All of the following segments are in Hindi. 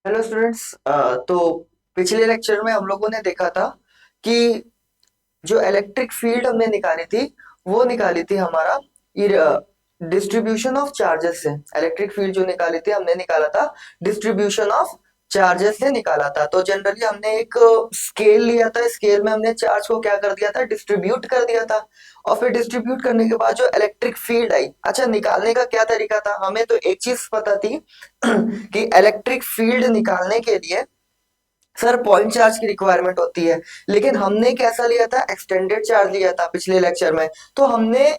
Hello students. तो पिछले लेक्चर में हम लोगों ने देखा था कि जो इलेक्ट्रिक फील्ड हमने निकाली थी वो निकाली थी हमारा डिस्ट्रीब्यूशन ऑफ चार्जेस से। इलेक्ट्रिक फील्ड जो निकाली थी हमने निकाला था डिस्ट्रीब्यूशन ऑफ चार्जेस से निकाला था। तो जनरली हमने एक स्केल लिया था, स्केल में हमने चार्ज को क्या कर दिया था, डिस्ट्रीब्यूट कर दिया था। और फिर डिस्ट्रीब्यूट करने के बाद जो इलेक्ट्रिक फील्ड आई, अच्छा निकालने का क्या तरीका था, हमें तो एक चीज पता थी कि इलेक्ट्रिक फील्ड निकालने के लिए सर पॉइंट चार्ज की रिक्वायरमेंट होती है। लेकिन हमने कैसा लिया था, एक्सटेंडेड चार्ज लिया था पिछले लेक्चर में। तो हमने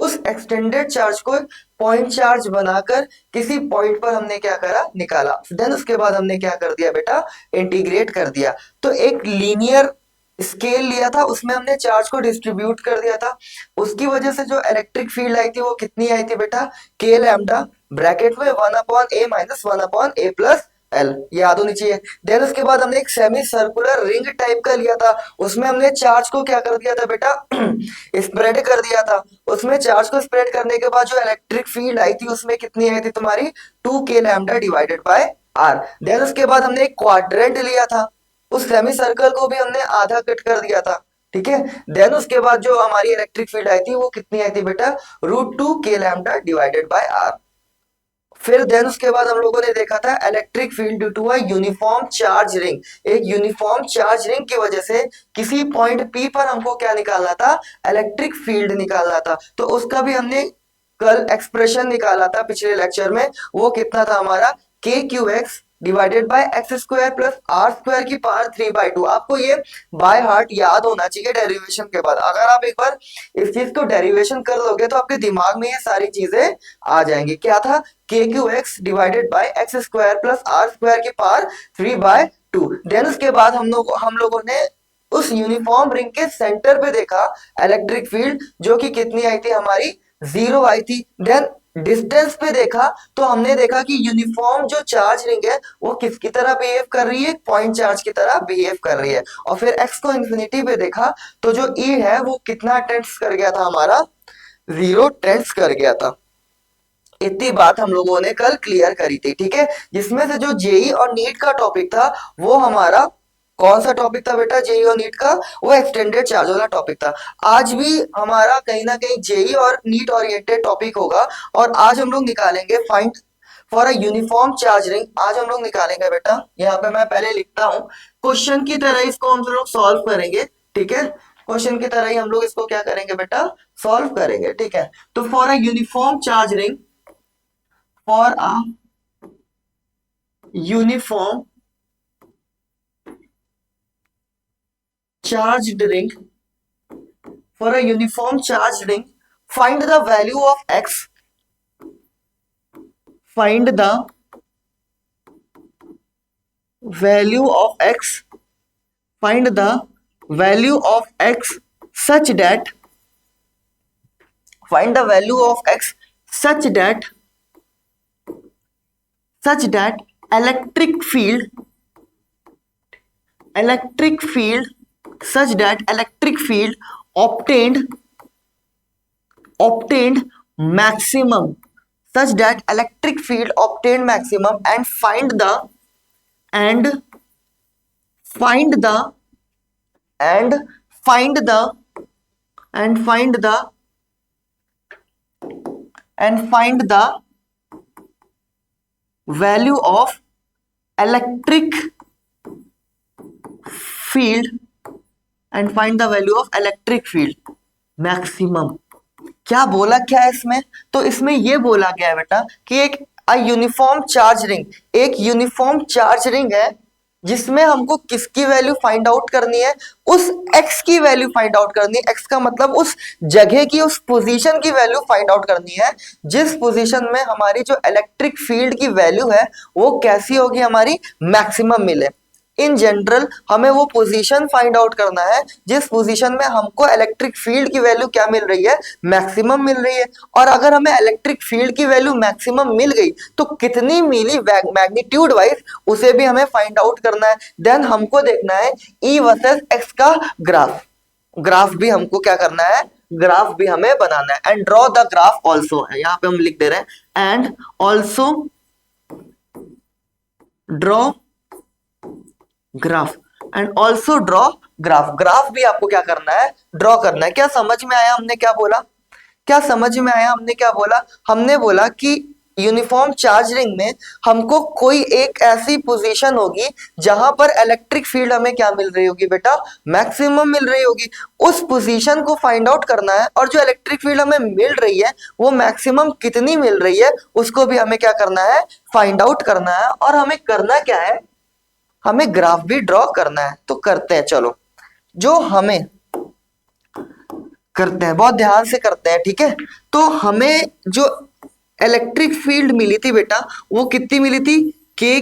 उस एक्सटेंडेड चार्ज को पॉइंट चार्ज बनाकर किसी पॉइंट पर हमने क्या करा, निकाला। देन उसके बाद हमने क्या कर दिया बेटा, इंटीग्रेट कर दिया। तो एक लीनियर स्केल लिया था, उसमें हमने चार्ज को डिस्ट्रीब्यूट कर दिया था। उसकी वजह से जो इलेक्ट्रिक फील्ड आई थी वो कितनी आई थी बेटा, के लैम्डा ब्रैकेट में 1/a - 1/a+ एल, याद होनी चाहिए। देन उसके बाद हमने एक सेमी सर्कुलर रिंग टाइप का लिया था, उसमें हमने चार्ज को क्या कर दिया था बेटा, स्प्रेड कर दिया था। उसमें चार्ज को स्प्रेड करने के बाद जो इलेक्ट्रिक फील्ड आई थी उसमें कितनी आई थी तुम्हारी, 2 k लैम्डा/r। देन उसके बाद हमने एक क्वाड्रेंट लिया था, उस सेमी सर्कल को भी हमने आधा कट कर दिया था। ठीक है। देन उसके बाद जो हमारी इलेक्ट्रिक फील्ड आई थी वो कितनी आई थी बेटा, √2 k लैम्डा/r। फिर देन उसके बाद हम लोगों ने देखा था electric field due to a uniform charge ring. एक यूनिफॉर्म चार्ज रिंग की वजह से किसी पॉइंट पी पर हमको क्या निकालना था, इलेक्ट्रिक फील्ड निकालना था। तो उसका भी हमने कल एक्सप्रेशन निकाला था पिछले लेक्चर में। वो कितना था हमारा, KQX/x² + R² की पावर 3/2। आपको ये बाय हार्ट याद होना चाहिए डेरिवेशन के बाद। अगर आप एक बार इस चीज को डेरिवेशन कर लोगे तो आपके दिमाग में ये सारी चीजें आ जाएंगी। क्या था, KQX/x² + R² की पावर 3/2। देन उसके बाद हम लोगों ने उस यूनिफॉर्म रिंग के सेंटर पे देखा इलेक्ट्रिक फील्ड, जो कि कितनी आई थी हमारी, 0 आई थी। देन डिस्टेंस पे देखा तो हमने देखा कि यूनिफॉर्म जो चार्ज रिंग है वो किसकी तरह बिहेव कर रही है, पॉइंट चार्ज की तरह बिहेव कर रही है। और फिर एक्स को इन्फिनिटी पे देखा तो जो ई है वो कितना टेंड्स कर गया था हमारा, 0 टेंड्स कर गया था। इतनी बात हम लोगों ने कल क्लियर करी थी। ठीक है। जिसमें से जो जेई और नीट का टॉपिक था वो हमारा कौन सा टॉपिक था बेटा, जेई और नीट का, वो एक्सटेंडेड चार्ज वाला टॉपिक था। आज भी हमारा कहीं ना कहीं जेई और नीट ओरिएंटेड टॉपिक होगा। और आज हम लोग निकालेंगे find for a uniform charge ring. आज हम लोग निकालेंगे बेटा, यहाँ पे मैं पहले लिखता हूँ, क्वेश्चन की तरह इसको हम लोग सॉल्व करेंगे। ठीक है। क्वेश्चन की तरह ही हम लोग इसको क्या करेंगे बेटा, सॉल्व करेंगे। ठीक है। तो for a uniform charge ring, for a uniform charged ring, for a uniform charged ring, find the value of x, find the value of x, find the value of x such that, find the value of x such that, such that electric field, electric field, such that electric field obtained, obtained maximum, such that electric field obtained maximum, and find the, and find the, and find the, and find the, and find the value of electric field, and find the value of electric field maximum। क्या बोला, क्या है इसमें, तो इसमें ये बोला गया है बेटा कि एक यूनिफॉर्म चार्ज रिंग, एक यूनिफॉर्म चार्ज रिंग है जिसमें हमको किसकी वैल्यू फाइंड आउट करनी है, उस एक्स की वैल्यू फाइंड आउट करनी है। एक्स का मतलब उस जगह की, उस पोजीशन की वैल्यू फाइंड आउट करनी है जिस पोजीशन में हमारी जो इलेक्ट्रिक फील्ड की वैल्यू है वो कैसी होगी, हमारी मैक्सिमम मिले। इन जनरल हमें वो पोजीशन फाइंड आउट करना है जिस पोजीशन में हमको इलेक्ट्रिक फील्ड की वैल्यू क्या मिल रही है, मैक्सिमम मिल रही है। और अगर हमें इलेक्ट्रिक फील्ड की वैल्यू मैक्सिमम मिल गई तो कितनी मिली मैग्नीट्यूड वाइज, उसे भी हमें फाइंड आउट करना है। देन हमको देखना है ई वर्सेस एक्स का ग्राफ, ग्राफ भी हमको क्या करना है, ग्राफ भी हमें बनाना है। And draw the graph also, यहाँ पे हम लिख दे रहे हैं and also draw graph and also draw graph. Graph भी आपको क्या करना है, ड्रॉ करना है। क्या समझ में आया हमने क्या बोला, क्या समझ में आया हमने क्या बोला? हमने बोला कि यूनिफॉर्म चार्ज रिंग में हमको कोई एक ऐसी पोजीशन होगी जहां पर इलेक्ट्रिक फील्ड हमें क्या मिल रही होगी बेटा, मैक्सिमम मिल रही होगी। उस पोजीशन को फाइंड आउट करना है और जो इलेक्ट्रिक फील्ड हमें मिल रही है वो मैक्सिमम कितनी मिल रही है उसको भी हमें क्या करना है, फाइंड आउट करना है। और हमें करना क्या है, हमें ग्राफ भी ड्रॉ करना है। तो करते हैं, चलो जो हमें करते हैं, बहुत ध्यान से करते हैं, ठीक है। तो हमें जो इलेक्ट्रिक फील्ड मिली थी बेटा वो कितनी मिली थी, K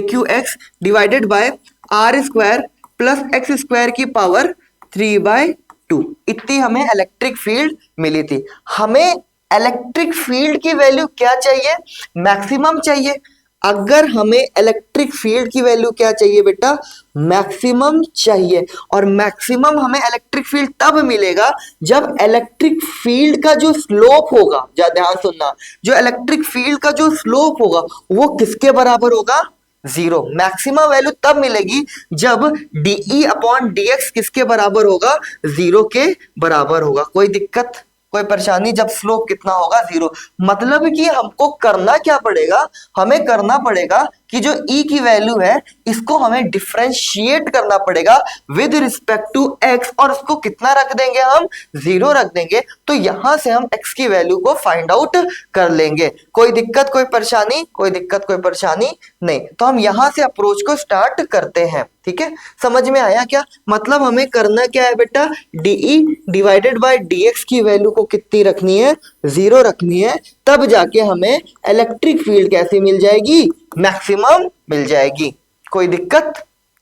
Q X divided by R square plus X square की पावर 3/2, इतनी हमें इलेक्ट्रिक फील्ड मिली थी। हमें इलेक्ट्रिक फील्ड की वैल्यू क्या चाहिए, मैक्सिमम चाहिए। अगर हमें इलेक्ट्रिक फील्ड की वैल्यू क्या चाहिए बेटा, मैक्सिमम चाहिए। और मैक्सिमम हमें इलेक्ट्रिक फील्ड तब मिलेगा जब इलेक्ट्रिक फील्ड का जो स्लोप होगा, ध्यान सुनना, जो इलेक्ट्रिक फील्ड का जो स्लोप होगा वो किसके बराबर होगा, जीरो। मैक्सिमम वैल्यू तब मिलेगी जब डीई अपॉन डीएक्स किसके बराबर होगा, जीरो के बराबर होगा। कोई दिक्कत, कोई परेशानी? जब स्लोप कितना होगा, जीरो। मतलब कि हमको करना क्या पड़ेगा, हमें करना पड़ेगा कि जो ई की वैल्यू है इसको हमें डिफरेंशिएट करना पड़ेगा विद रिस्पेक्ट टू एक्स, और उसको कितना रख देंगे हम, जीरो रख देंगे। तो यहां से हम एक्स की वैल्यू को फाइंड आउट कर लेंगे। कोई दिक्कत, कोई परेशानी? कोई दिक्कत, कोई परेशानी नहीं। तो हम यहां से अप्रोच को स्टार्ट करते हैं, ठीक है। समझ में आया क्या? मतलब हमें करना क्या है बेटा, डीई डिवाइडेड बाय डीएक्स की वैल्यू को कितनी रखनी है, जीरो रखनी है। तब जाके हमें इलेक्ट्रिक फील्ड कैसे मिल जाएगी, मैक्सिमम मिल जाएगी। कोई दिक्कत?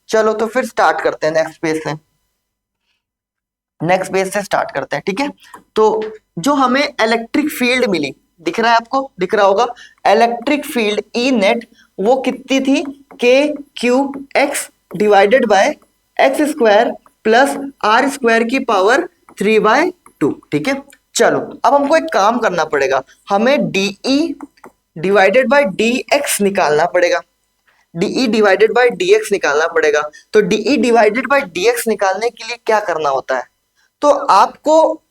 चलो तो फिर स्टार्ट करते हैं नेक्स्ट पेज से, नेक्स्ट पेज से स्टार्ट करते हैं, ठीक है। तो जो हमें इलेक्ट्रिक फील्ड मिली, दिख रहा है आपको, दिख रहा होगा, इलेक्ट्रिक फील्ड ई नेट वो कितनी थी, K Q X divided by X square plus R square की पावर 3/2, ठीक है। चलो अब हमको एक काम करना पड़ेगा, हमें DE divided by D X निकालना पड़ेगा, डीई डिवाइडेड बाय डीएक्स निकालना पड़ेगा। तो डीई डिवाइडेड बाय डीएक्स निकालने के लिए क्या करना होता है, तो आपको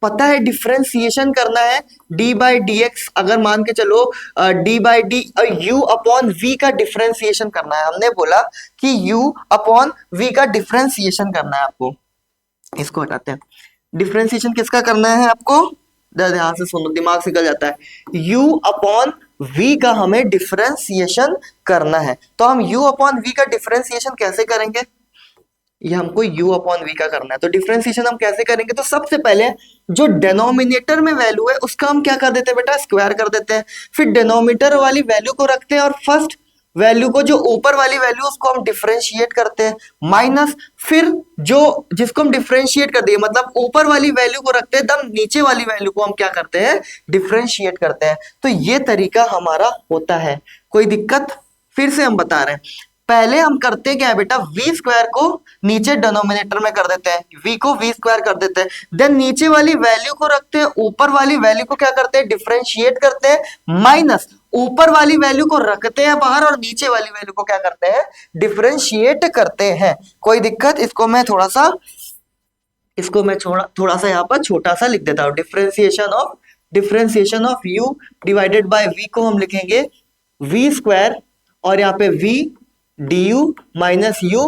पता है डिफरेंशिएशन करना है d बाई डी एक्स। अगर मान के चलो d by D u upon v का डिफरेंशिएशन करना है, हमने बोला कि u अपॉन v का डिफरेंशिएशन करना है आपको। इसको हटाते हैं, डिफरेंशिएशन किसका करना है आपको, ध्यान से सुनो, दिमाग से निकल जाता है। u अपॉन v का हमें डिफरेंशिएशन करना है। तो हम u अपॉन v का डिफरेंशिएशन कैसे करेंगे, ये हमको u अपॉन v का करना है। तो डिफरेंशिएशन हम कैसे करेंगे, तो सबसे पहले जो डिनोमिनेटर में वैल्यू है उसका हम क्या कर देते हैं बेटा, स्क्वायर कर देते हैं। फिर डिनोमिनेटर वाली वैल्यू को रखते हैं और फर्स्ट वैल्यू को, जो ऊपर वाली वैल्यू उसको हम डिफरेंशिएट करते हैं, माइनस फिर जो जिसको हम डिफरेंशिएट कर दिए, मतलब ऊपर वाली वैल्यू को रखते हैं, दम नीचे वाली वैल्यू को हम क्या करते हैं, डिफरेंशिएट करते हैं। तो ये तरीका हमारा होता है। कोई दिक्कत? फिर से हम बता रहे हैं, पहले हम करते हैं क्या है बेटा, वी स्क्वायर को नीचे डिनोमिनेटर में कर देते हैं, v को v स्क्वायर कर देते हैं, देन नीचे वाली वैल्यू को रखते हैं, ऊपर वाली वैल्यू को क्या करते हैं, डिफरेंशिएट करते हैं, माइनस ऊपर वाली वैल्यू को रखते हैं बाहर और नीचे वाली वैल्यू को क्या करते हैं, डिफरेंशिएट करते हैं। कोई दिक्कत? इसको मैं थोड़ा सा यहाँ पर छोटा सा लिख देता हूँ, differentiation of u divided by v को हम लिखेंगे v स्क्वायर, और यहाँ पे v du minus u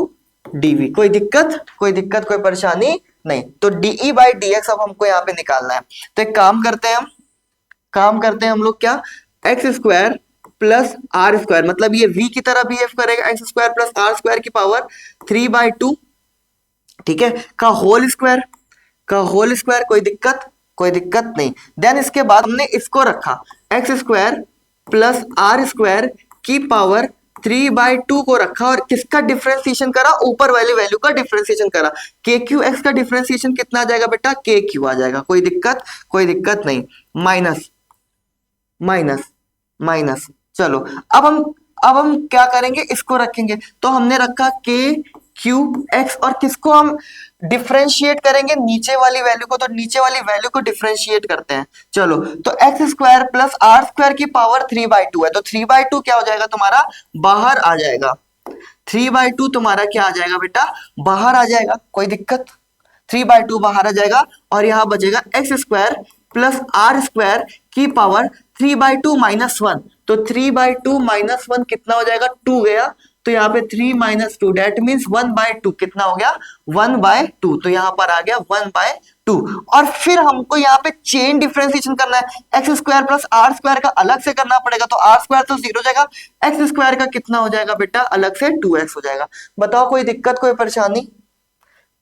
dv। कोई दिक्कत, कोई दिक्कत, कोई परेशानी नहीं। तो de बाई डी एक्स अब हमको यहाँ पे निकालना है। तो एक काम करते हैं हम लोग, क्या, X square plus R square, मतलब ये v की तरह बिहेव करेगा, X square plus R square की पावर 3/2, ठीक है, का होल स्क्वायर, कोई दिक्कत, कोई दिक्कत नहीं। देन इसके बाद हमने इसको रखा, X square plus R square की पावर 3/2 को रखा, और किसका डिफरेंशिएशन करा, ऊपर वाली वैल्यू का डिफरेंशिएशन करा। के क्यू एक्स का डिफरेंशिएशन कितना आ जाएगा बेटा, के क्यू आ जाएगा। कोई दिक्कत, कोई दिक्कत नहीं। माइनस माइनस माइनस, चलो अब हम क्या करेंगे, इसको रखेंगे। तो हमने रखा के क्यू एक्स, और किसको हम डिफरेंशिएट करेंगे, नीचे वाली वैल्यू को। तो नीचे वाली वैल्यू को डिफरेंशिएट करते हैं। चलो, तो X square plus R square की पावर 3/2 है, तो 3/2 क्या हो जाएगा तुम्हारा, बाहर आ जाएगा। 3/2 तुम्हारा क्या आ जाएगा बेटा, बाहर आ जाएगा, कोई दिक्कत। 3/2 बाहर आ जाएगा और यहाँ बचेगा X square plus R square की पावर 3/2 -1। तो 3/2 -1 कितना हो जाएगा, 2 गया। तो यहाँ पे 3 - 2 डेट मीन्स 1/2 कितना हो गया, 1/2। तो यहाँ पर आ गया 1/2। और फिर हमको यहाँ पे चेन डिफरेंशिएशन करना है, X square plus R square का अलग से करना पड़ेगा। तो आर स्क्वायर तो 0 हो जाएगा, एक्स स्क्वायर का कितना हो जाएगा बेटा, अलग से 2x हो जाएगा। बताओ कोई दिक्कत कोई परेशानी,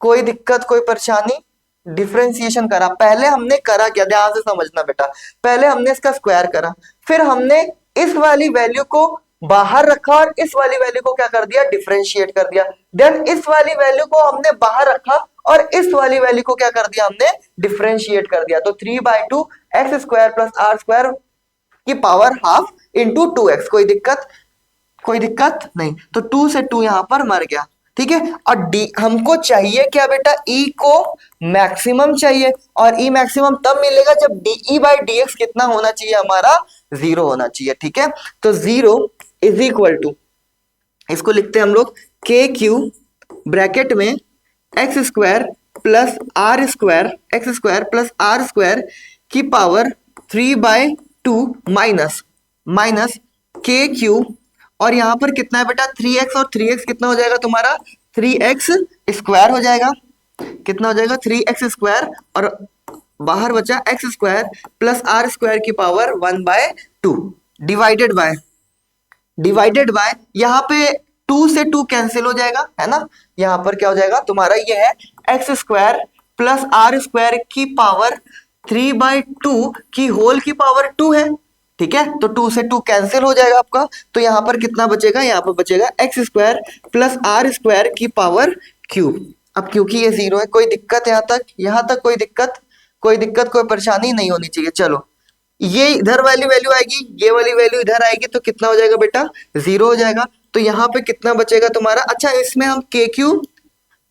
कोई दिक्कत कोई परेशानी। डिफरेंशिएशन करा, पहले हमने करा क्या, ध्यान से समझना बेटा। पहले हमने इसका स्क्वायर करा, फिर हमने इस वाली वैल्यू को बाहर रखा और इस वाली वैल्यू को क्या कर दिया, डिफरेंशिएट कर दिया। देन इस वाली वैल्यू को हमने बाहर रखा और इस वाली वैल्यू को क्या कर दिया, हमने डिफरेंशिएट कर दिया। तो 3/2 X square plus R square की पावर हाफ इंटू 2x। कोई दिक्कत, कोई दिक्कत नहीं। तो 2 से 2 यहां पर मर गया, ठीक है। और डी हमको चाहिए क्या बेटा, ई को मैक्सिमम चाहिए, और ई मैक्सिमम तब मिलेगा जब डीई बाई डी एक्स कितना होना चाहिए, हमारा 0 होना चाहिए, ठीक है। तो 0 इज इक्वल टू, इसको लिखते हैं हम लोग के क्यू ब्रैकेट में X square plus R square, X square plus R square की power 3/2 minus minus K Q. और यहां पर कितना है बेटा, 3x, और 3x कितना हो जाएगा तुम्हारा, 3x स्क्वायर हो जाएगा। कितना हो जाएगा, 3x स्क्वायर, और बाहर बचा X square plus R square की पावर 1/2 डिवाइडेड बाय यहाँ पे 2 से 2 कैंसिल हो जाएगा, है ना। यहाँ पर क्या हो जाएगा तुम्हारा, ये है X square plus R square की पावर 3/2 की होल की पावर 2 है, ठीक है। तो 2 से 2 कैंसिल हो जाएगा आपका। तो यहाँ पर कितना बचेगा, यहाँ पर बचेगा X square plus R square की पावर क्यूब। अब क्योंकि ये 0 है, कोई दिक्कत यहाँ तक कोई दिक्कत, कोई दिक्कत कोई परेशानी नहीं होनी चाहिए। चलो, ये इधर वाली वैल्यू आएगी, ये वाली वैल्यू इधर आएगी, तो कितना हो जाएगा बेटा, 0 हो जाएगा। तो यहाँ पे कितना बचेगा तुम्हारा, अच्छा इसमें हम के क्यू,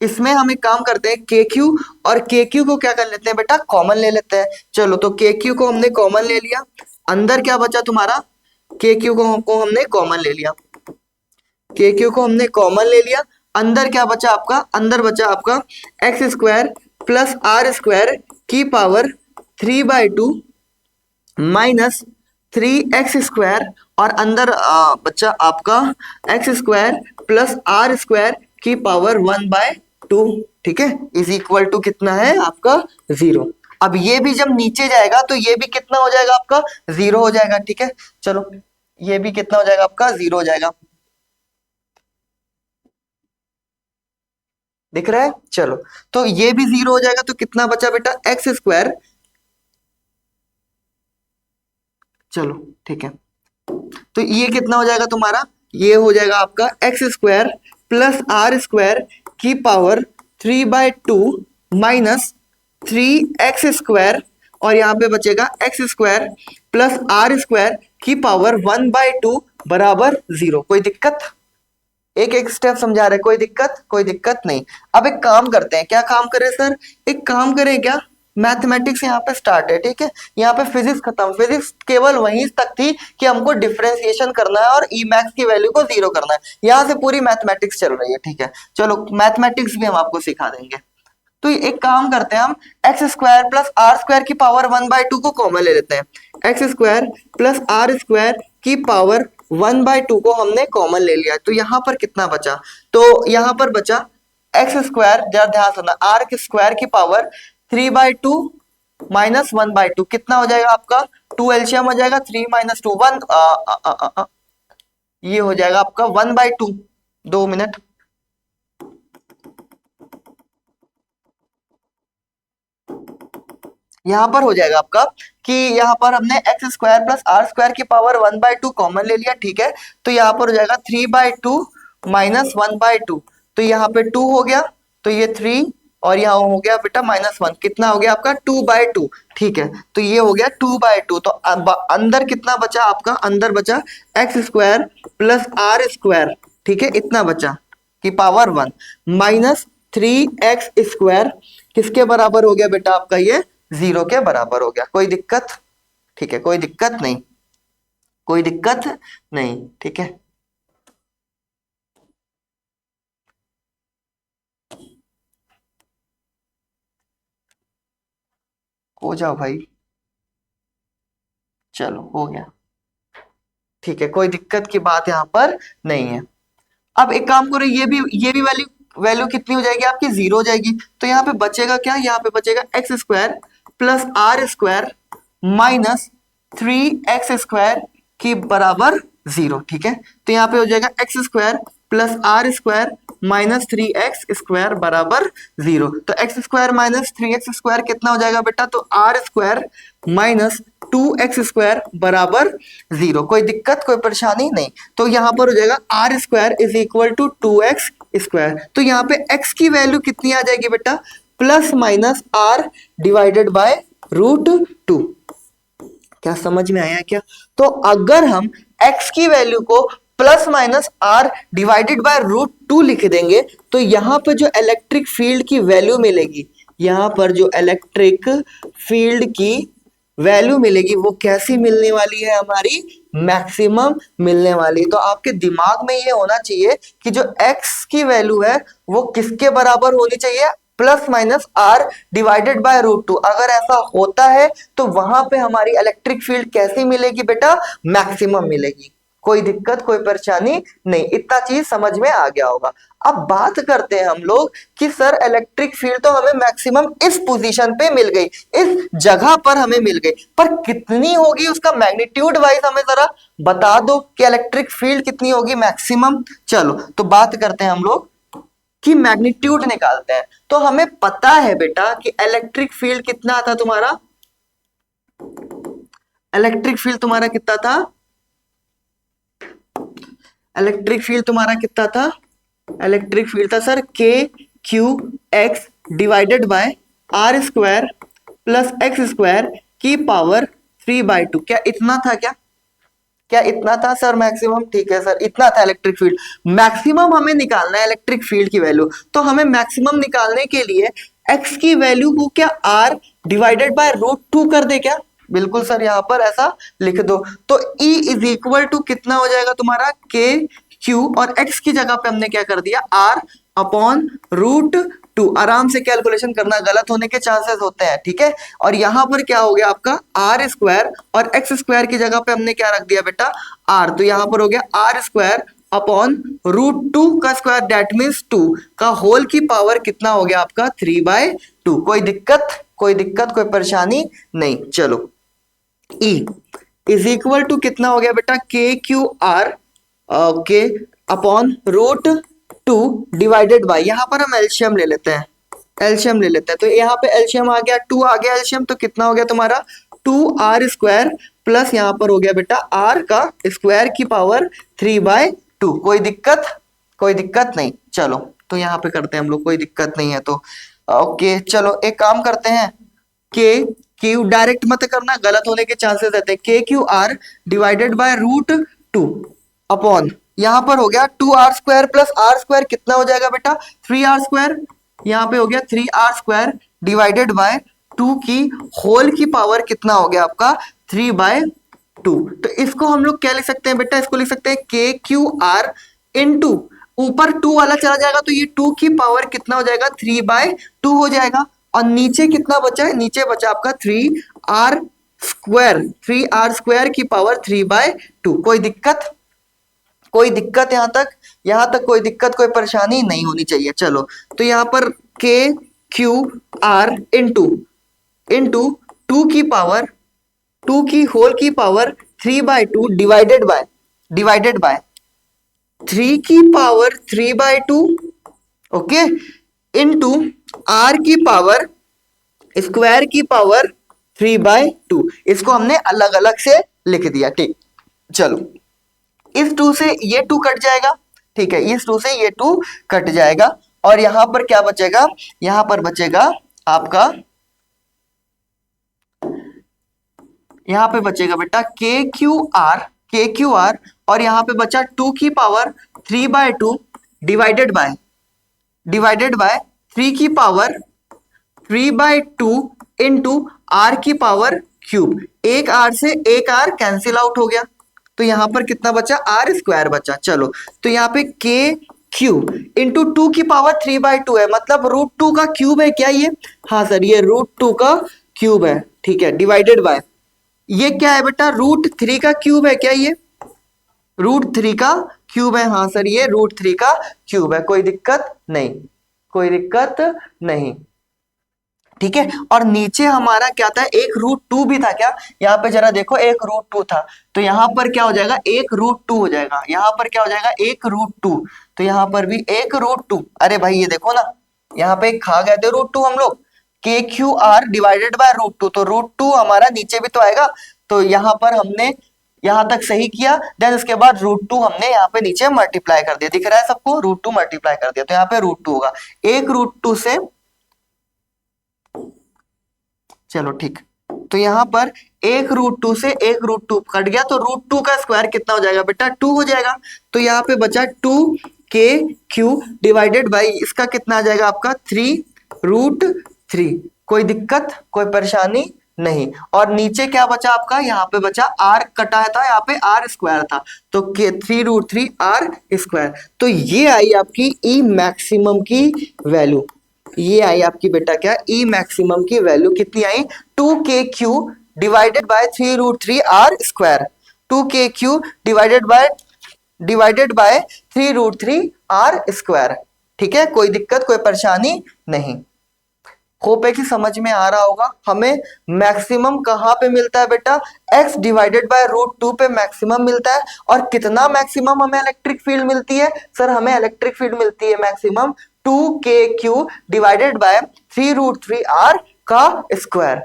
इसमें हम एक काम करते हैं, के क्यू और के क्यू को क्या कर लेते हैं बेटा, कॉमन ले लेते हैं। चलो, तो के क्यू को हमने कॉमन ले लिया, अंदर क्या बचा तुम्हारा, के क्यू को हमने कॉमन ले लिया, के क्यू को हमने कॉमन ले लिया। अंदर क्या बचा आपका, अंदर बचा आपका X square plus R square की पावर 3/2 माइनस 3x स्क्वायर, और अंदर बच्चा आपका X square plus R square की पावर 1/2, ठीक है, इज इक्वल टू कितना है आपका, 0। अब ये भी जब नीचे जाएगा तो ये भी कितना हो जाएगा आपका, 0 हो जाएगा, ठीक है। चलो, ये भी कितना हो जाएगा आपका, 0 हो जाएगा, दिख रहा है। चलो, तो ये भी 0 हो जाएगा, तो कितना बचा बेटा, एक्स स्क्वायर, चलो ठीक है। तो ये कितना हो जाएगा तुम्हारा, ये हो जाएगा आपका X square plus R square की पावर 3/2 माइनस 3x स्क्वायर, और यहाँ पे बचेगा X square plus R square की पावर 1/2 बराबर 0। कोई दिक्कत, एक एक स्टेप समझा रहे, कोई दिक्कत, कोई दिक्कत नहीं। अब एक काम करते हैं, क्या काम करें सर, एक काम करें क्या, मैथमेटिक्स यहाँ पे स्टार्ट है, ठीक है। यहाँ पे फिजिक्स खत्म, फिजिक्स केवल वहीं तक थी कि हमको डिफरेंशिएशन करना है और ई मैक्स की वैल्यू को 0 करना है। यहाँ से पूरी मैथमेटिक्स चल रही है, ठीक है। चलो, मैथमेटिक्स भी हम आपको सिखा देंगे। तो एक काम करते हैं, हम X square plus R square की पावर 1/2 को कॉमन ले लेते हैं। X square plus R square की पावर 1/2 को हमने कॉमन ले लिया, तो यहाँ पर कितना बचा, तो यहाँ पर बचा एक्स स्क्वायर, जरा ध्यान सुनना, आर स्क्वायर की पावर 3/2 माइनस 1/2 कितना हो जाएगा आपका, 2 एलसीएम हो जाएगा, 3 - 2 1, ये हो जाएगा आपका 1/2। 2 मिनट, यहाँ पर हो जाएगा आपका कि यहाँ पर हमने X square plus R square की पावर 1/2 कॉमन ले लिया, ठीक है। तो यहाँ पर हो जाएगा 3/2 माइनस 1/2, तो यहाँ पे 2 हो गया, तो ये 3, और यहाँ हो गया बेटा -1, कितना हो गया आपका 2/2, ठीक है। तो ये हो गया 2/2। तो अंदर कितना बचा आपका, अंदर बचा X square plus R square, ठीक है, इतना बचा की पावर 1 माइनस 3x स्क्वायर, किसके बराबर हो गया बेटा आपका, ये 0 के बराबर हो गया। कोई दिक्कत, ठीक है, कोई दिक्कत नहीं, कोई दिक्कत नहीं, ठीक है। हो जाओ भाई, चलो हो गया, ठीक है, कोई दिक्कत की बात यहाँ पर नहीं है। अब एक काम करो, ये भी वैल्यू वैल्यू कितनी हो जाएगी आपकी, 0 हो जाएगी। तो यहाँ पे बचेगा क्या, यहाँ पे बचेगा X square plus R square minus 3x square की बराबर 0, ठीक है। तो यहाँ पे हो जाएगा X square plus R square minus 3x square बराबर 0। तो X square minus 3x square कितना हो जाएगा बेटा, तो are square minus 2x square बराबर 0। कोई दिक्कत कोई परेशानी नहीं। तो यहाँ पर हो जाएगा R square is equal to 2x square. तो यहाँ पे x की वैल्यू कितनी आ जाएगी बेटा, plus minus R divided by √2। क्या समझ में आया क्या? तो अगर हम x की वैल्यू को plus minus R divided by √2 लिख देंगे तो यहां पर जो इलेक्ट्रिक फील्ड की वैल्यू मिलेगी, यहां पर जो इलेक्ट्रिक फील्ड की वैल्यू मिलेगी वो कैसी मिलने वाली है, हमारी मैक्सिमम मिलने वाली। तो आपके दिमाग में ये होना चाहिए कि जो x की वैल्यू है वो किसके बराबर होनी चाहिए, plus minus R divided by √2। अगर ऐसा होता है तो वहां पे हमारी इलेक्ट्रिक फील्ड कैसी मिलेगी बेटा, मैक्सिमम मिलेगी। कोई दिक्कत कोई परेशानी नहीं, इतना चीज समझ में आ गया होगा। अब बात करते हैं हम लोग कि सर इलेक्ट्रिक फील्ड तो हमें मैक्सिमम इस पोजीशन पे मिल गई, इस जगह पर हमें मिल गई, पर कितनी होगी उसका मैग्नीट्यूड वाइज हमें जरा बता दो कि इलेक्ट्रिक फील्ड कितनी होगी मैक्सिमम। चलो तो बात करते हैं हम लोग कि मैग्नीट्यूड निकालते हैं। तो हमें पता है बेटा कि इलेक्ट्रिक फील्ड कितना था तुम्हारा, इलेक्ट्रिक फील्ड तुम्हारा कितना था, इलेक्ट्रिक फील्ड तुम्हारा कितना था, इलेक्ट्रिक फील्ड था sir K Q X divided by R square plus X square की पावर 3/2। क्या इतना था, क्या इतना था सर मैक्सिमम? ठीक है सर, इतना था इलेक्ट्रिक फील्ड। मैक्सिमम हमें निकालना है इलेक्ट्रिक फील्ड की वैल्यू, तो हमें मैक्सिमम निकालने के लिए एक्स की वैल्यू को क्या आर डिवाइडेड बाय √2 कर दे क्या? बिल्कुल सर, यहां पर ऐसा लिख दो। तो E इज इक्वल टू कितना हो जाएगा तुम्हारा, के क्यू, और x की जगह पे हमने क्या कर दिया, r अपॉन √2। आराम से कैलकुलेशन करना, गलत होने के चांसेस होते हैं, ठीक है। और यहां पर क्या हो गया आपका आर स्क्वायर, और एक्स स्क्वायर की जगह पे हमने क्या रख दिया बेटा, r। तो यहां पर हो गया आर स्क्वायर अपॉन √2 का स्क्वायर, दैट मीन्स 2 का होल की पावर कितना हो गया आपका 3/2। कोई दिक्कत कोई परेशानी नहीं। चलो E इज इक्वल टू कितना हो गया बेटा, के क्यू आर के अपॉन √2 डिवाइडेड बाय, यहां पर हम एलसीएम ले लेते हैं, एलसीएम ले लेते हैं। तो यहाँ पे एलसीएम आ गया, 2 आ गया एलसीएम, तो कितना हो गया तुम्हारा 2r स्क्वायर प्लस यहाँ पर हो गया बेटा r का स्क्वायर की पावर 3/2। कोई दिक्कत नहीं। चलो तो यहाँ पे करते हैं हम लोग, कोई दिक्कत नहीं है तो ओके। चलो एक काम करते हैं, के क्यू डायरेक्ट मत करना, गलत होने के चांसेस रहते हैं। के Q R divided by √2 upon यहां पर हो गया 2r² प्लस r² कितना हो जाएगा बेटा 3r²। यहाँ पे हो गया 3r² डिवाइडेड बाय 2 की होल की पावर कितना हो गया आपका 3/2। तो इसको हम लोग क्या लिख सकते हैं बेटा, इसको लिख सकते हैं के क्यू आर इंटू, ऊपर 2 वाला चला जाएगा तो ये 2 की पावर कितना हो जाएगा 3/2 हो जाएगा। और नीचे कितना बचा है, नीचे बचा आपका 3r² की पावर 3/2। कोई दिक्कत यहां तक कोई दिक्कत कोई परेशानी नहीं होनी चाहिए। चलो तो यहाँ पर के क्यू आर इंटू 2 की होल की पावर 3/2 डिवाइडेड बाय 3 की पावर 3/2 ओके, इंटू r की पावर स्क्वायर की पावर 3/2। इसको हमने अलग अलग से लिख दिया, ठीक। चलो इस 2 से ये 2 कट जाएगा, ठीक है, इस 2 से ये 2 कट जाएगा, और यहां पर क्या बचेगा, यहां पर बचेगा आपका, यहां पे बचेगा बेटा के क्यू आर, और यहां पे बचा 2 की पावर 3/2 डिवाइडेड बाय 3 की पावर 3/2 इंटू r की पावर क्यूब। एक r से एक r कैंसिल आउट हो गया, तो यहां पर कितना बचा r² बचा। चलो तो यहाँ पे के क्यू इंटू 2 की पावर 3/2 है, मतलब √2 का क्यूब है क्या ये, हाँ सर ये √2 का क्यूब है। ठीक है, डिवाइडेड बाय, ये क्या है बेटा, √3 का क्यूब है क्या, ये √3 का क्यूब है, हाँ सर ये √3 का क्यूब है, कोई दिक्कत नहीं, कोई दिक्कत नहीं, ठीक है। और नीचे हमारा क्या था, एक √2 भी था क्या, यहाँ पे जरा देखो एक √2 था, तो यहाँ पर क्या हो जाएगा, एक √2 हो जाएगा, यहाँ पर क्या हो जाएगा, एक √2, तो यहाँ पर भी एक √2, अरे भाई ये देखो ना, यहाँ पे खा गए थे √2 हम लोग, KQR डिवाइडेड बाय √2, तो √2 हमारा नीचे भी तो आएगा, तो यहाँ पर हमने यहाँ तक सही किया, देन उसके बाद √2 हमने यहाँ पे नीचे मल्टीप्लाई कर दिया, दिख रहा है सबको, √2 मल्टीप्लाई कर दिया, तो यहाँ पे √2 होगा, एक √2 से, चलो ठीक, तो यहाँ पर एक √2 से एक √2 कट गया, तो √2 का स्क्वायर कितना हो जाएगा बेटा, 2 हो जाएगा, तो यहाँ पे बचा 2KQ डिवाइडेड बाई, इसका कितना आ जाएगा आपका 3√3, कोई दिक्कत कोई परेशानी नहीं, और नीचे क्या बचा आपका, यहाँ पे बचा r कटा था, यहाँ पे r स्क्वायर था, तो 3√3 r स्क्वायर, तो ये आई आपकी ई मैक्सिमम की वैल्यू, ये आई आपकी बेटा क्या, ई मैक्सिमम की वैल्यू कितनी आई, 2KQ divided by 3√3 r square, 2KQ divided by 3√3 r square, ठीक है, कोई दिक्कत कोई परेशानी नहीं, होप है कि समझ में आ रहा होगा। हमें मैक्सिमम कहाँ पे मिलता है बेटा, x डिवाइडेड बाय √2 पे मैक्सिमम मिलता है, और कितना मैक्सिमम हमें इलेक्ट्रिक फील्ड मिलती है, सर हमें इलेक्ट्रिक फील्ड मिलती है maximum 2KQ divided by 3√3 r का स्क्वायर,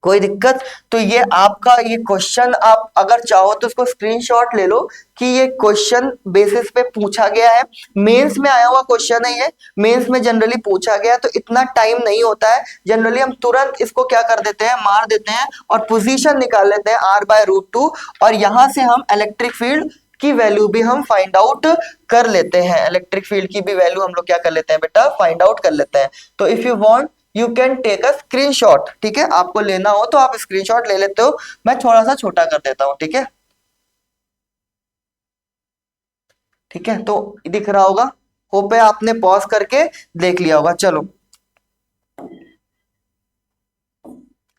कोई दिक्कत, तो ये आपका ये क्वेश्चन, आप अगर चाहो तो इसको स्क्रीनशॉट ले लो कि ये क्वेश्चन बेसिस पे पूछा गया है, मेंस में आया हुआ क्वेश्चन है, ये मेंस में जनरली पूछा गया है, तो इतना टाइम नहीं होता है, जनरली हम तुरंत इसको क्या कर देते हैं, मार देते हैं और पोजीशन निकाल लेते हैं r/√2, और यहां से हम इलेक्ट्रिक फील्ड की वैल्यू भी हम फाइंड आउट कर लेते हैं, इलेक्ट्रिक फील्ड की भी वैल्यू हम लोग क्या कर लेते हैं बेटा, फाइंड आउट कर लेते हैं, तो if you want you can take a screenshot, ठीक है, आपको लेना हो तो आप स्क्रीनशॉट ले लेते हो, मैं थोड़ा सा छोटा कर देता हूं, ठीक है, ठीक है, तो दिख रहा होगा, होप है आपने पॉज करके देख लिया होगा, चलो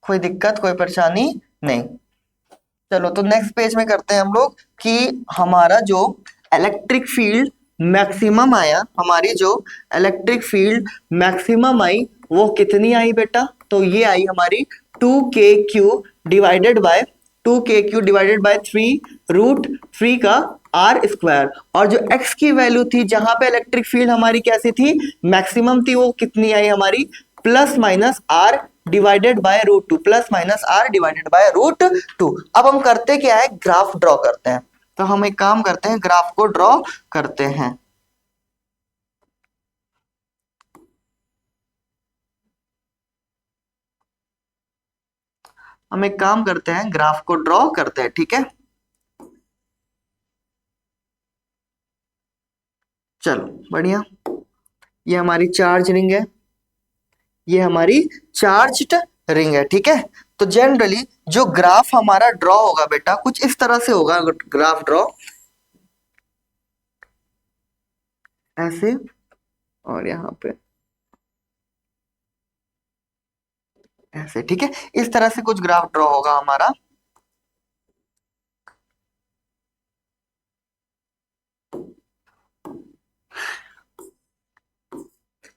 कोई दिक्कत कोई परेशानी नहीं, चलो तो नेक्स्ट पेज में करते हैं हम लोग कि हमारा जो इलेक्ट्रिक फील्ड मैक्सिमम आया, हमारी जो इलेक्ट्रिक फील्ड मैक्सिमम आई वो कितनी आई बेटा, तो ये आई हमारी 2KQ डिवाइडेड बाय 3√3 का r स्क्वायर, और जो x की वैल्यू थी जहां पे इलेक्ट्रिक फील्ड हमारी कैसी थी, मैक्सिमम थी, वो कितनी आई हमारी, plus minus r divided by √2, plus minus r divided by √2। अब हम करते क्या है, ग्राफ ड्रॉ करते हैं, तो हम एक काम करते हैं, ग्राफ को ड्रॉ करते हैं, हम एक काम करते हैं, ग्राफ को ड्रॉ करते हैं, ठीक है, चलो बढ़िया, ये हमारी चार्ज रिंग है, ये हमारी चार्ज्ड रिंग है, ठीक है, तो जनरली जो ग्राफ हमारा ड्रॉ होगा बेटा कुछ इस तरह से होगा, ग्राफ ड्रॉ ऐसे, और यहाँ पे ऐसे, ठीक है, इस तरह से कुछ ग्राफ ड्रॉ होगा हमारा,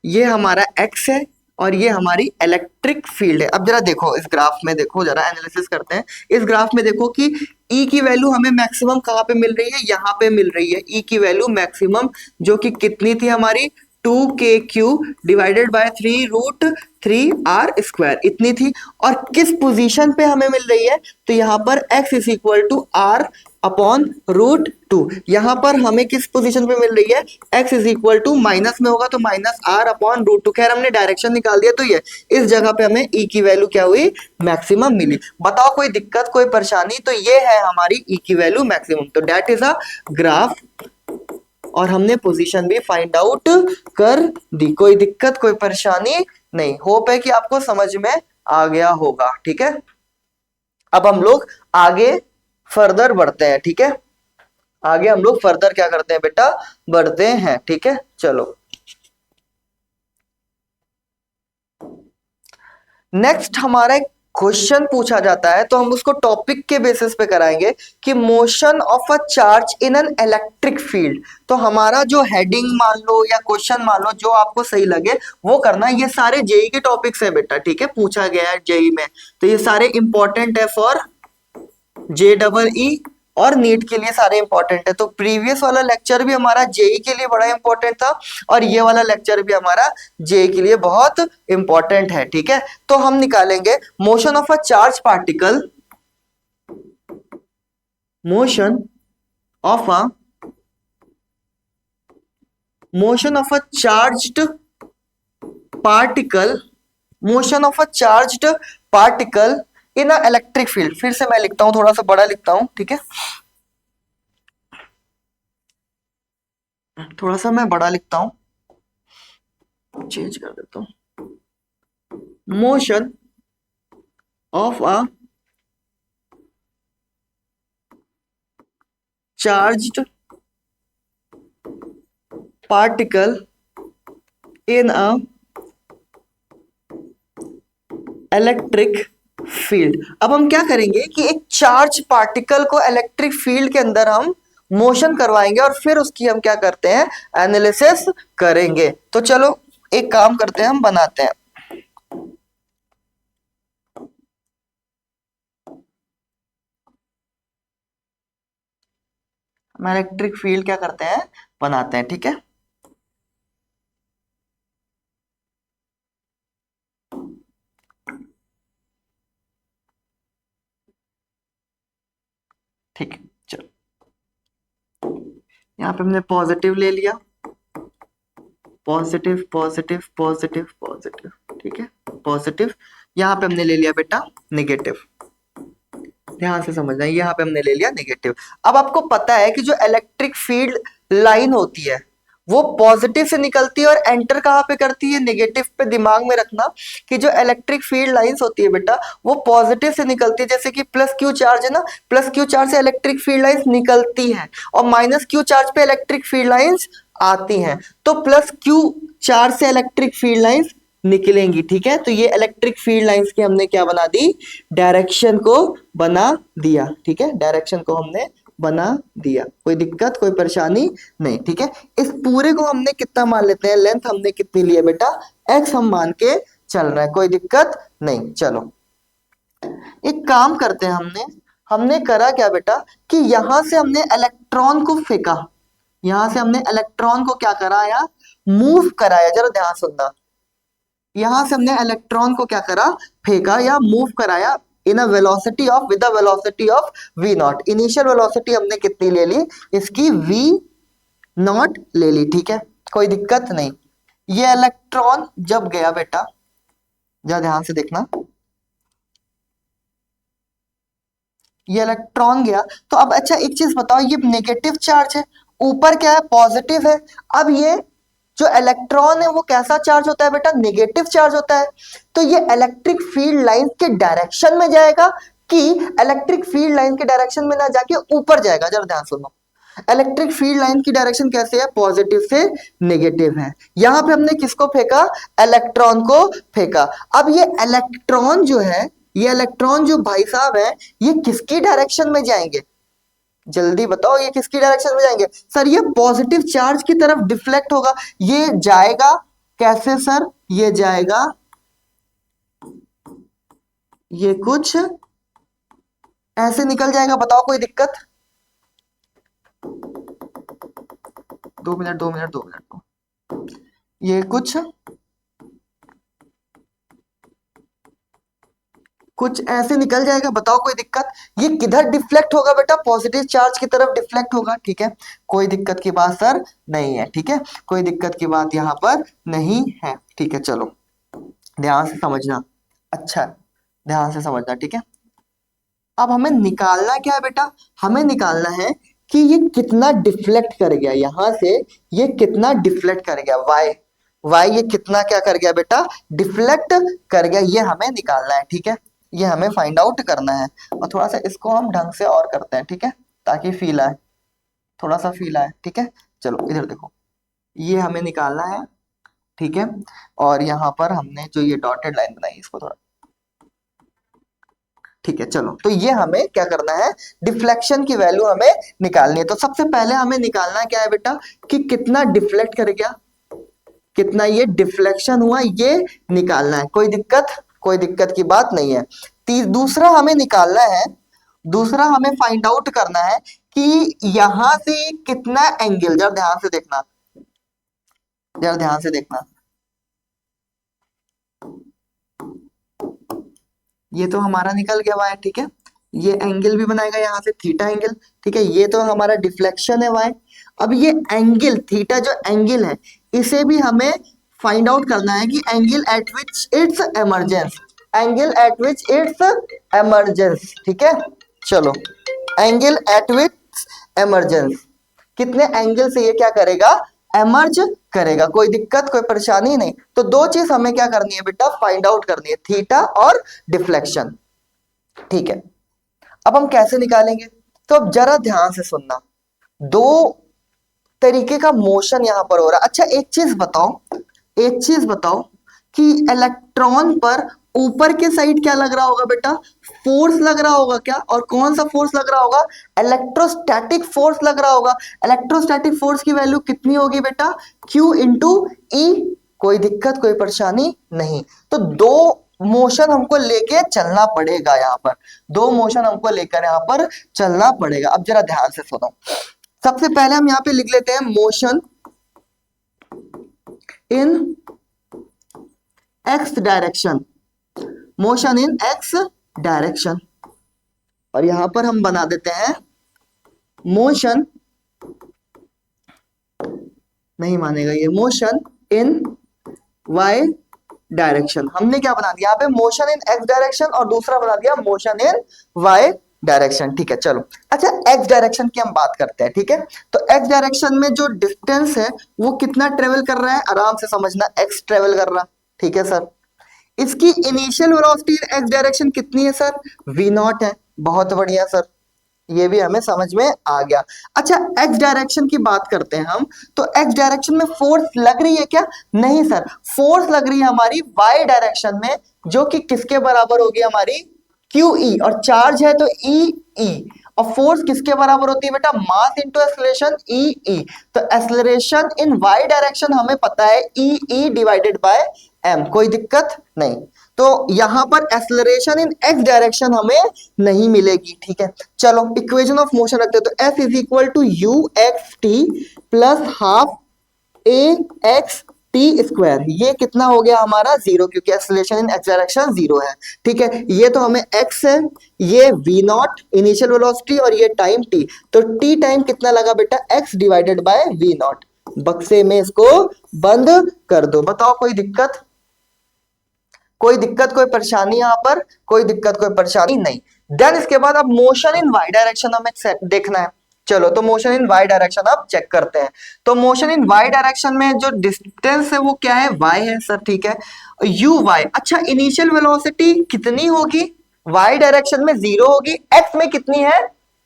ये हमारा x है और ये हमारी इलेक्ट्रिक फील्ड है। अब जरा देखो इस ग्राफ में, देखो जरा एनालिसिस करते हैं, इस ग्राफ में देखो कि E की वैल्यू हमें मैक्सिमम कहाँ पे मिल रही है, यहाँ पे मिल रही है E की वैल्यू मैक्सिमम, जो कि कितनी थी हमारी 2KQ divided by 3√3 r square, इतनी थी, और किस पोजीशन पे हमें मिल रही है, तो यहाँ पर x is equal to r upon √2, यहाँ पर हमें किस पोजीशन पे मिल रही है, x is equal to minus में होगा तो माइनस r अपॉन √2, खैर हमने डायरेक्शन निकाल दिया, तो ये इस जगह पे हमें E की वैल्यू क्या हुई, मैक्सिमम मिली, बताओ कोई दिक्कत कोई परेशानी, तो ये है हमारी E की वैल्यू मैक्सिमम, तो दैट इज अ ग्राफ, और हमने पोजीशन भी फाइंड आउट कर दी, कोई दिक्कत कोई परेशानी नहीं, होप है कि आपको समझ में आ गया होगा, ठीक है, अब हम लोग आगे फर्दर बढ़ते हैं, ठीक है, आगे हम लोग फर्दर क्या करते हैं बेटा, बढ़ते हैं, ठीक है, चलो नेक्स्ट हमारा एक क्वेश्चन पूछा जाता है तो हम उसको टॉपिक के बेसिस पे कराएंगे कि motion of a charge in an electric field. तो हमारा जो हेडिंग मान लो या क्वेश्चन मान लो जो आपको सही लगे वो करना। ये सारे जेई के टॉपिक्स है बेटा, ठीक है, पूछा गया है जेई में, तो ये सारे इंपॉर्टेंट है फॉर जे डबल ई और नीट के लिए सारे इंपॉर्टेंट है। तो प्रीवियस वाला लेक्चर भी हमारा जेई के लिए बड़ा इंपॉर्टेंट था और ये वाला लेक्चर भी हमारा जेई के लिए बहुत इंपॉर्टेंट है, ठीक है। तो हम निकालेंगे motion of a charge particle, motion of a motion of a charged particle, motion of a charged particle in a electric field. फिर से मैं लिखता हूं, थोड़ा सा बड़ा लिखता हूं, ठीक है, थोड़ा सा मैं बड़ा लिखता हूं, चेंज कर देता हूं। Motion of a charged particle in a electric field. अब हम क्या करेंगे कि एक चार्ज पार्टिकल को इलेक्ट्रिक फील्ड के अंदर हम मोशन करवाएंगे और फिर उसकी हम क्या करते हैं, एनालिसिस करेंगे। तो चलो एक काम करते हैं, हम बनाते हैं, हम इलेक्ट्रिक फील्ड क्या करते हैं, बनाते हैं, ठीक है। ठीक है, चलो यहाँ पे हमने पॉजिटिव ले लिया, पॉजिटिव पॉजिटिव पॉजिटिव पॉजिटिव, ठीक है, पॉजिटिव। यहाँ पे हमने ले लिया बेटा नेगेटिव, ध्यान से समझना, यहाँ पे हमने ले लिया नेगेटिव। अब आपको पता है कि जो इलेक्ट्रिक फील्ड लाइन होती है वो पॉजिटिव से निकलती है और एंटर कहाँ पे करती है, नेगेटिव पे। दिमाग में रखना कि जो इलेक्ट्रिक फील्ड लाइंस होती है बेटा वो पॉजिटिव से निकलती है, जैसे कि प्लस क्यू चार्ज है ना, प्लस क्यू चार्ज से इलेक्ट्रिक फील्ड लाइंस निकलती है और माइनस क्यू चार्ज पे इलेक्ट्रिक फील्ड लाइंस आती हैं। तो प्लस क्यू चार्ज से इलेक्ट्रिक फील्ड लाइंस निकलेंगी, ठीक है। तो ये इलेक्ट्रिक फील्ड लाइंस की हमने क्या बना दी, डायरेक्शन को बना दिया, ठीक है, डायरेक्शन को हमने बना दिया। कोई दिक्कत कोई परेशानी नहीं, ठीक है। इस पूरे को हमने कितना मान लेते हैं, लेंथ हमने कितनी ली है बेटा, एक्स हम मान के चल रहे हैं, कोई दिक्कत नहीं। चलो एक काम करते हैं, हमने हमने करा क्या बेटा कि यहां से हमने इलेक्ट्रॉन को फेंका, यहां से हमने इलेक्ट्रॉन को क्या कराया, मूव कराया। जरा ध्यान सुनना, यहां से हमने इलेक्ट्रॉन को क्या करा, फेंका या मूव कराया in a velocity of, with a velocity of v naught. Initial velocity हमने कितनी ले ली, इसकी v नॉट ले ली, ठीक है, कोई दिक्कत नहीं। ये इलेक्ट्रॉन जब गया बेटा, जरा ध्यान से देखना, ये इलेक्ट्रॉन गया तो अब अच्छा एक चीज बताओ, ये नेगेटिव चार्ज है, ऊपर क्या है, पॉजिटिव है। अब ये जो इलेक्ट्रॉन है वो कैसा चार्ज होता है बेटा, नेगेटिव चार्ज होता है। तो ये इलेक्ट्रिक फील्ड लाइन के डायरेक्शन में जाएगा कि इलेक्ट्रिक फील्ड लाइन के डायरेक्शन में ना जाके ऊपर जाएगा। जरा ध्यान सुनो, इलेक्ट्रिक फील्ड लाइन की डायरेक्शन कैसे है, पॉजिटिव से नेगेटिव है। यहां पे हमने किसको फेंका, इलेक्ट्रॉन को फेंका। अब ये इलेक्ट्रॉन जो है, ये इलेक्ट्रॉन जो भाई साहब है, ये किसकी डायरेक्शन में जाएंगे, जल्दी बताओ, ये किसकी डायरेक्शन में जाएंगे। सर ये पॉजिटिव चार्ज की तरफ डिफ्लेक्ट होगा। ये जाएगा कैसे सर, ये जाएगा, ये कुछ ऐसे निकल जाएगा, बताओ कोई दिक्कत। 2 मिनट 2 मिनट 2 मिनट, ये कुछ ऐसे निकल जाएगा, बताओ कोई दिक्कत। ये किधर डिफ्लेक्ट होगा बेटा, पॉजिटिव चार्ज की तरफ डिफ्लेक्ट होगा, ठीक है, कोई दिक्कत की बात सर नहीं है, ठीक है, कोई दिक्कत की बात यहाँ पर नहीं है, ठीक है। चलो ध्यान से समझना, अच्छा ध्यान से समझना, ठीक है। अब हमें निकालना क्या है बेटा, हमें निकालना है कि ये कितना डिफ्लेक्ट कर गया यहां से, ये कितना डिफ्लेक्ट कर गया, वाई वाई ये कितना क्या कर गया बेटा, डिफ्लेक्ट कर गया, ये हमें निकालना है, ठीक है, ये हमें फाइंड आउट करना है। और थोड़ा सा इसको हम ढंग से और करते हैं, ठीक है, ताकि फील आए, थोड़ा सा फील आए, ठीक है। चलो इधर देखो, ये हमें निकालना है, ठीक है। और यहाँ पर हमने जो ये डॉटेड लाइन बनाई इसको थोड़ा ठीक है चलो, तो ये हमें क्या करना है, डिफ्लेक्शन की वैल्यू हमें निकालनी है। तो सबसे पहले हमें निकालना क्या है बेटा, कि कितना डिफ्लेक्ट कर गया, कितना ये डिफ्लेक्शन हुआ, ये निकालना है। कोई दिक्कत की बात नहीं है। दूसरा हमें निकालना है, दूसरा हमें फाइंड आउट करना है कि यहां से कितना एंगल, जरा ध्यान से देखना, जरा ध्यान से देखना, ये तो हमारा निकल गया वाई, ठीक है। ये एंगल भी बनाएगा यहाँ से थीटा एंगल, ठीक है। ये तो हमारा डिफ्लेक्शन है वाई। अब ये एंगल थीटा जो एंगल है, इसे भी हमें फाइंड आउट करना है कि angle eight which it's emergence, angle eight which it's emergence, ठीक है। चलो, एंगल एट विच एमर्जेंस, कितने एंगल से ये क्या करेगा, एमर्ज करेगा। कोई दिक्कत कोई परेशानी नहीं। तो दो चीज हमें क्या करनी है बेटा, फाइंड आउट करनी है, थीटा और डिफ्लेक्शन, ठीक है। अब हम कैसे निकालेंगे, तो अब जरा ध्यान से सुनना, दो तरीके का मोशन यहां पर हो रहा है। अच्छा एक चीज बताओ, एक चीज बताओ कि इलेक्ट्रॉन पर ऊपर के साइड क्या लग रहा होगा बेटा, फोर्स लग रहा होगा क्या, और कौन सा फोर्स लग रहा होगा, इलेक्ट्रोस्टैटिक फोर्स लग रहा होगा। इलेक्ट्रोस्टैटिक फोर्स की वैल्यू कितनी होगी बेटा, Q इंटू ई। कोई दिक्कत कोई परेशानी नहीं। तो दो मोशन हमको लेके चलना पड़ेगा, यहाँ पर दो मोशन हमको लेकर यहाँ पर चलना पड़ेगा। अब जरा ध्यान से सुनो, सबसे पहले हम यहाँ पे लिख लेते हैं motion in X direction, motion in X direction, और यहां पर हम बना देते हैं मोशन, नहीं मानेगा ये, मोशन इन वाई डायरेक्शन। हमने क्या बना दिया यहाँ पे, मोशन इन एक्स डायरेक्शन, और दूसरा बना दिया मोशन इन वाई डायरेक्शन, ठीक है। चलो अच्छा, एक्स डायरेक्शन की हम बात करते हैं, ठीक है। तो एक्स डायरेक्शन में जो डिस्टेंस है वो कितना ट्रेवल कर रहा है, आराम से समझना, एक्स ट्रेवल कर रहा, ठीक है सर। इसकी इनिशियल वेलोसिटी एक्स डायरेक्शन कितनी है सर, वी नॉट है। बहुत बढ़िया सर, ये भी हमें समझ में आ गया। अच्छा एक्स डायरेक्शन की बात करते हैं हम, तो एक्स डायरेक्शन में फोर्स लग रही है क्या, नहीं सर, फोर्स लग रही है हमारी वाई डायरेक्शन में, जो कि किसके बराबर होगी, हमारी क्यू ई, और चार्ज है तो ई ई, और फोर्स किसके बराबर होती है बेटा, मास इंटू एक्सलेरेशन ई ई। तो एक्सलेरेशन इन वाई डायरेक्शन हमें पता है ई ई डिवाइडेड बाय एम, कोई दिक्कत नहीं। तो यहां पर एक्सलरेशन इन एक्स डायरेक्शन हमें नहीं मिलेगी, ठीक है। चलो इक्वेशन ऑफ मोशन रखते हैं, तो F is equal to U X T plus half A X T square. ये कितना हो गया हमारा, जीरो, क्योंकि acceleration in X direction zero है, ठीक है। ये तो हमें एक्स है, ये वी नॉट इनिशियल वेलोसिटी, और ये टाइम टी। तो टी टाइम कितना लगा बेटा, x divided by we naught. बक्से में इसको बंद कर दो। बताओ कोई दिक्कत, कोई दिक्कत कोई परेशानी, यहां पर कोई दिक्कत कोई परेशानी नहीं। देन इसके बाद अब मोशन इन वाई डायरेक्शन हमें देखना है। चलो तो मोशन इन वाई डायरेक्शन अब चेक करते हैं। तो मोशन इन वाई डायरेक्शन में जो डिस्टेंस है वो क्या है, वाई है सर, ठीक है, यू वाई। अच्छा इनिशियल वेलोसिटी कितनी होगी, वाई डायरेक्शन में जीरो होगी, एक्स में कितनी है,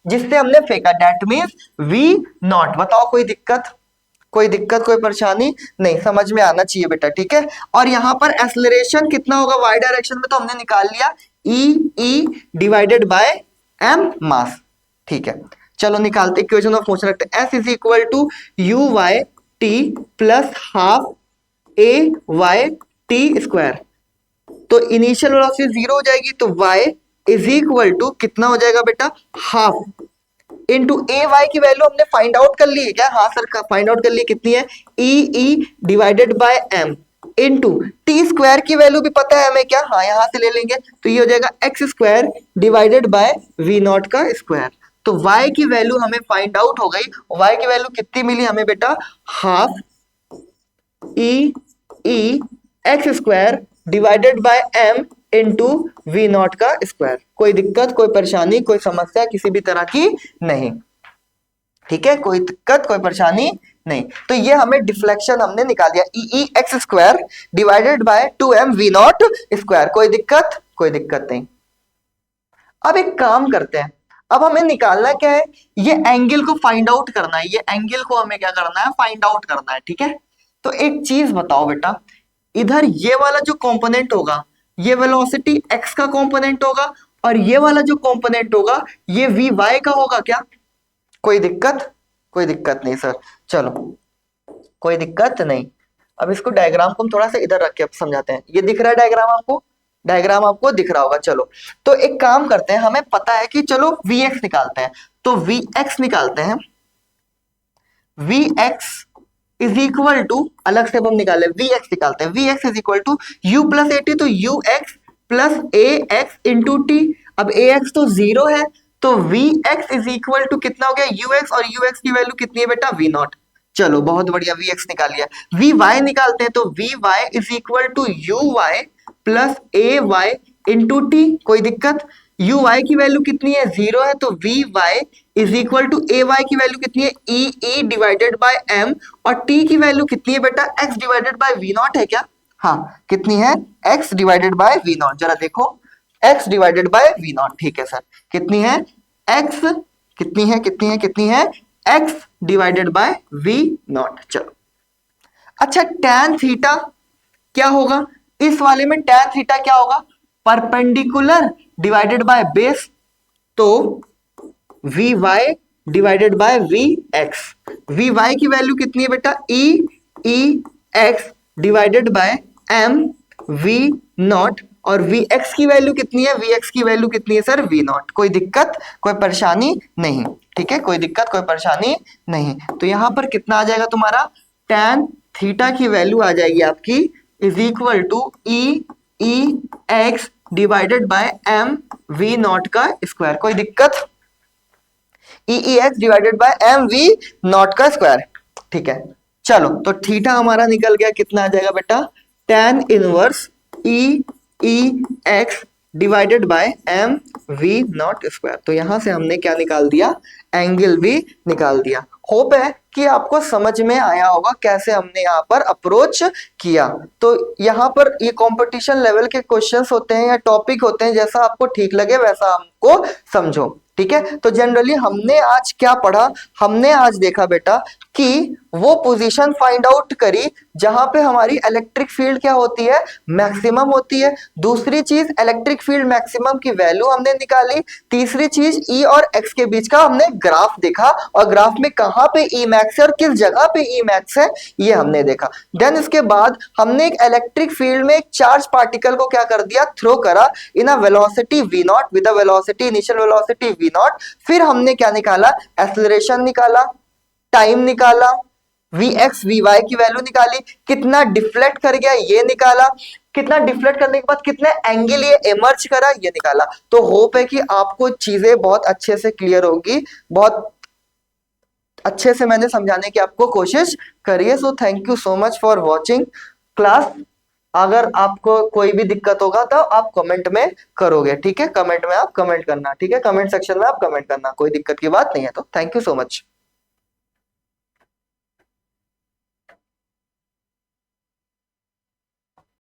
जिससे हमने फेंका, दैट मींस वी नॉट। बताओ कोई दिक्कत, कोई दिक्कत कोई परेशानी नहीं, समझ में आना चाहिए बेटा, ठीक है। और यहां पर एक्सलरेशन कितना होगा वाई डायरेक्शन में, तो हमने निकाल लिया E E divided by M mass, ठीक है। चलो निकालते, इक्वेशन ऑफ मोशन रखते हैं, S is equal to you Y T plus half A Y T square. तो इनिशियल वेलोसिटी जीरो हो जाएगी, तो y इज इक्वल टू कितना हो जाएगा बेटा, हाफ इंटू ए वाई की वैल्यू हमने फाइंड आउट कर ली है क्या, हाँ सर फाइंड आउट कर ली, कितनी है, ई E divided by M into t square की वैल्यू भी पता है हमें क्या, हाँ यहां से ले लेंगे, तो ये हो जाएगा X square divided by we naught का स्क्वायर। तो y की वैल्यू हमें फाइंड आउट हो गई, y की वैल्यू कितनी मिली हमें बेटा, half E E x square divided by M into V naught का स्क्वायर। कोई दिक्कत कोई परेशानी कोई समस्या किसी भी तरह की नहीं, ठीक है, कोई दिक्कत कोई परेशानी नहीं। तो ये हमें डिफ्लेक्शन हमने निकाल दिया, E E x square divided by 2m v naught square. कोई दिक्कत नहीं। अब एक काम करते हैं, अब हमें निकालना क्या है, ये एंगल को फाइंड आउट करना है, ये एंगल को हमें क्या करना है, फाइंड आउट करना है, ठीक है। तो एक चीज बताओ बेटा, इधर ये वाला जो कंपोनेंट होगा ये वेलोसिटी x का कंपोनेंट होगा, और ये वाला जो कंपोनेंट होगा ये वी वाई का होगा क्या? कोई दिक्कत? कोई दिक्कत नहीं सर। चलो, कोई दिक्कत नहीं। अब इसको डायग्राम को हम थोड़ा सा इधर रख के समझाते हैं। ये दिख रहा है डायग्राम आपको? डायग्राम आपको दिख रहा होगा। चलो, तो एक काम करते हैं, हमें पता है कि चलो वी एक्स निकालते हैं, तो वी एक्स निकालते हैं। V x is equal to, अलग से हम निकाले वी एक्स निकालते हैं, v x is equal to u plus a t, तो u x plus a x into t. अब ए एक्स तो जीरो है, तो v x is equal to कितना हो गया? यू एक्स, और यू एक्स की वैल्यू कितनी है बेटा? V naught. चलो बहुत बढ़िया, वी एक्स निकाल लिया। वी वाई निकालते हैं, तो v y is equal to you y plus a y into t. कोई दिक्कत? यू वाई की वैल्यू कितनी है? जीरो है, तो v y is equal to a y की वैल्यू कितनी है? ई ई डिवाइडेड बाय एम, और टी की वैल्यू कितनी है बेटा? X divided by we naught है क्या? हाँ, कितनी है? X divided by we naught. जरा देखो, x divided by we naught. ठीक है सर, कितनी है? एक्स कितनी है? कितनी है? कितनी है? X divided by we naught. चलो, अच्छा tan थीटा क्या होगा? इस वाले में tan थीटा क्या होगा? परपेंडिकुलर डिवाइडेड बाय बेस, तो v y divided by v x. V y की वैल्यू कितनी है बेटा? E E x divided by m v naught, और वी एक्स की वैल्यू कितनी है? वी एक्स की वैल्यू कितनी है सर? We not. कोई दिक्कत, कोई परेशानी नहीं? ठीक है, कोई दिक्कत, कोई परेशानी नहीं। तो यहां पर कितना आ जाएगा तुम्हारा? tan थीटा की वैल्यू आ जाएगी आपकी is equal to E E x divided by m v naught का स्क्वायर। कोई दिक्कत? E E x divided by m v naught का स्क्वायर। ठीक है, चलो, तो थीटा हमारा निकल गया, कितना आ जाएगा बेटा? tan inverse e E x divided by m v naught square. तो यहां से हमने क्या निकाल दिया? एंगल भी निकाल दिया। होप है कि आपको समझ में आया होगा कैसे हमने यहाँ पर अप्रोच किया। तो यहाँ पर ये कंपटीशन लेवल के क्वेश्चंस होते हैं या टॉपिक होते हैं, जैसा आपको ठीक लगे वैसा हमको समझो। ठीक है, तो जनरली हमने आज क्या पढ़ा? हमने आज देखा बेटा कि वो पोजीशन फाइंड आउट करी जहां पे हमारी इलेक्ट्रिक फील्ड क्या होती है? मैक्सिमम होती है। दूसरी चीज, इलेक्ट्रिक फील्ड मैक्सिमम की वैल्यू हमने निकाली। तीसरी चीज, ई और एक्स के बीच का हमने ग्राफ देखा, और ग्राफ में कहां पे ई मैक्स है और किस जगह पे ई मैक्स है ये हमने देखा। देन इसके बाद हमने एक इलेक्ट्रिक फील्ड में एक चार्ज पार्टिकल को क्या कर दिया? थ्रो करा in a velocity v naught with a velocity, initial velocity v naught. फिर हमने क्या निकाला? एक्सेलरेशन निकाला, टाइम निकाला, वी एक्स वी वाई की वैल्यू निकाली, कितना डिफ्लेक्ट कर गया ये निकाला, कितना डिफ्लेक्ट करने के बाद कितने एंगल ये इमर्ज करा ये निकाला। तो होप है कि आपको चीजें बहुत अच्छे से क्लियर होगी, बहुत अच्छे से मैंने समझाने की आपको कोशिश करिए। So thank you so much for watching class. अगर आपको कोई भी दिक्कत होगा तो आप कमेंट में करोगे। ठीक है, कमेंट में आप कमेंट करना। ठीक है, कमेंट सेक्शन में आप कमेंट करना, कोई दिक्कत की बात नहीं है। तो थैंक यू सो मच।